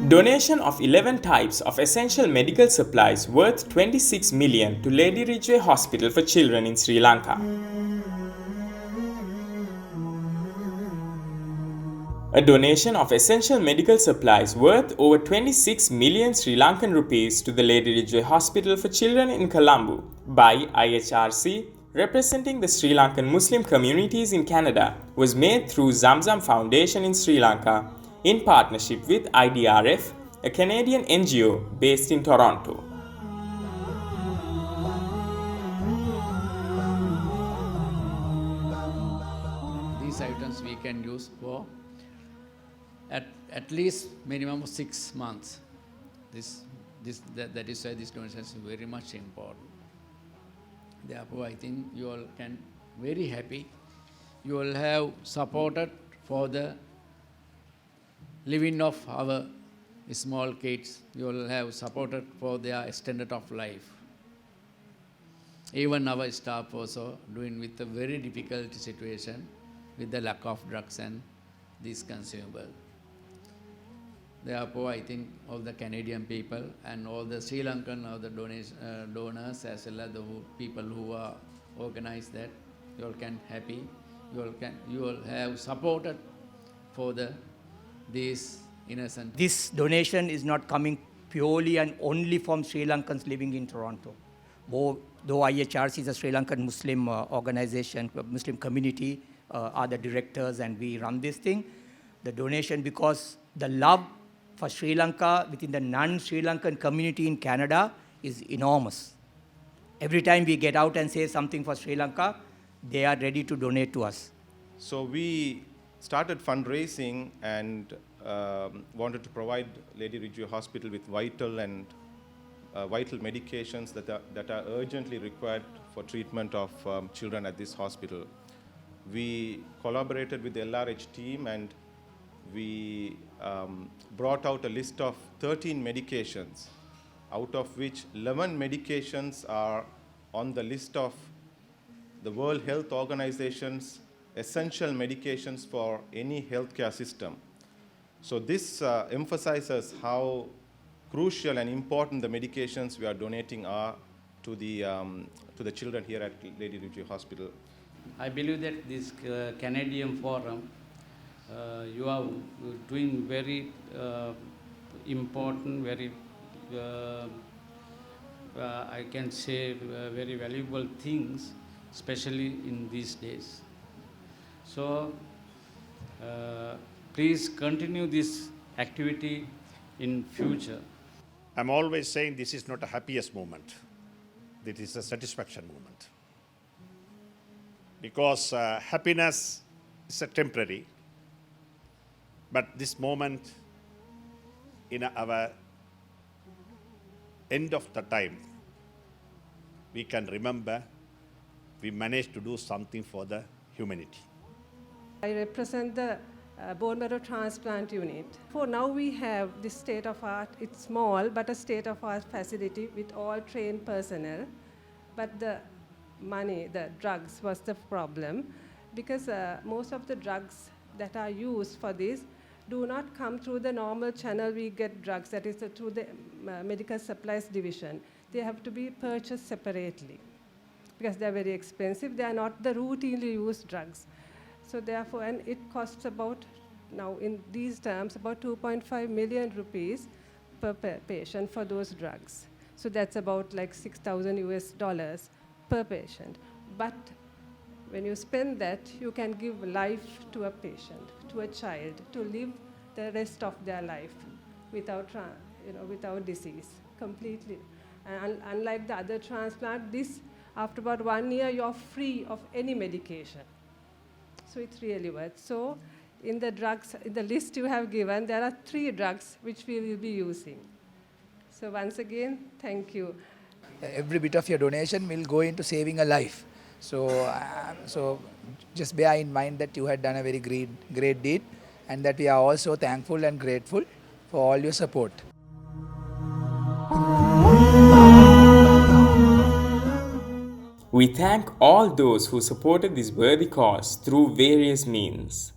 Donation of 11 types of essential medical supplies worth 26 million to Lady Ridgeway Hospital for Children in Sri Lanka. A donation of essential medical supplies worth over 26 million Sri Lankan rupees to the Lady Ridgeway Hospital for Children in Colombo by IHRC, representing the Sri Lankan Muslim communities in Canada, was made through Zamzam Foundation in Sri Lanka in partnership with IDRF, a Canadian NGO based in Toronto. These items we can use for at least minimum of 6 months. That is why this donation is very much important. Therefore, I think you all can very happy. You all have supported for the living of our small kids. You all have supported for their extended of life. Even our staff also doing with a very difficult situation with the lack of drugs and these consumables. Therefore, I think all the Canadian people and all the Sri Lankan donors as well as the people who are organized that, you all can happy, you all have supported for these innocent. This donation is not coming purely and only from Sri Lankans living in Toronto. Though IHRC is a Sri Lankan Muslim organization, Muslim community are the directors and we run this thing. The donation, because the love for Sri Lanka within the non-Sri Lankan community in Canada is enormous. Every time we get out and say something for Sri Lanka, they are ready to donate to us. So we started fundraising and wanted to provide Lady Ridgeway Hospital with vital medications that are urgently required for treatment of children at this hospital. We collaborated with the LRH team and we brought out a list of 13 medications, out of which 11 medications are on the list of the World Health Organization's essential medications for any healthcare system. So this emphasizes how crucial and important the medications we are donating are to the children here at Lady Ridgeway Hospital. I believe that this Canadian forum, you are doing very important, very, I can say, very valuable things, especially in these days. So, please continue this activity in future. I'm always saying this is not a happiest moment. This is a satisfaction moment. Because happiness is a temporary, but this moment in our end of the time, we can remember we managed to do something for the humanity. I represent the bone marrow transplant unit. For now we have this state-of-art, it's small, but a state-of-art facility with all trained personnel. But the money, the drugs was the problem, because most of the drugs that are used for this do not come through the normal channel we get drugs, that is through the medical supplies division. They have to be purchased separately because they're very expensive. They are not the routinely used drugs. So therefore, and it costs about, now in these terms, about 2.5 million rupees per patient for those drugs. So that's about like $6,000 per patient. But when you spend that, you can give life to a patient, to a child, to live the rest of their life without disease, completely. And unlike the other transplant, this, after about 1 year, you're free of any medication. So it's really worth. So in the drugs, in the list you have given, there are 3 drugs which we will be using. So once again, thank you. Every bit of your donation will go into saving a life. So just bear in mind that you had done a very great deed, and that we are also thankful and grateful for all your support. We thank all those who supported this worthy cause through various means.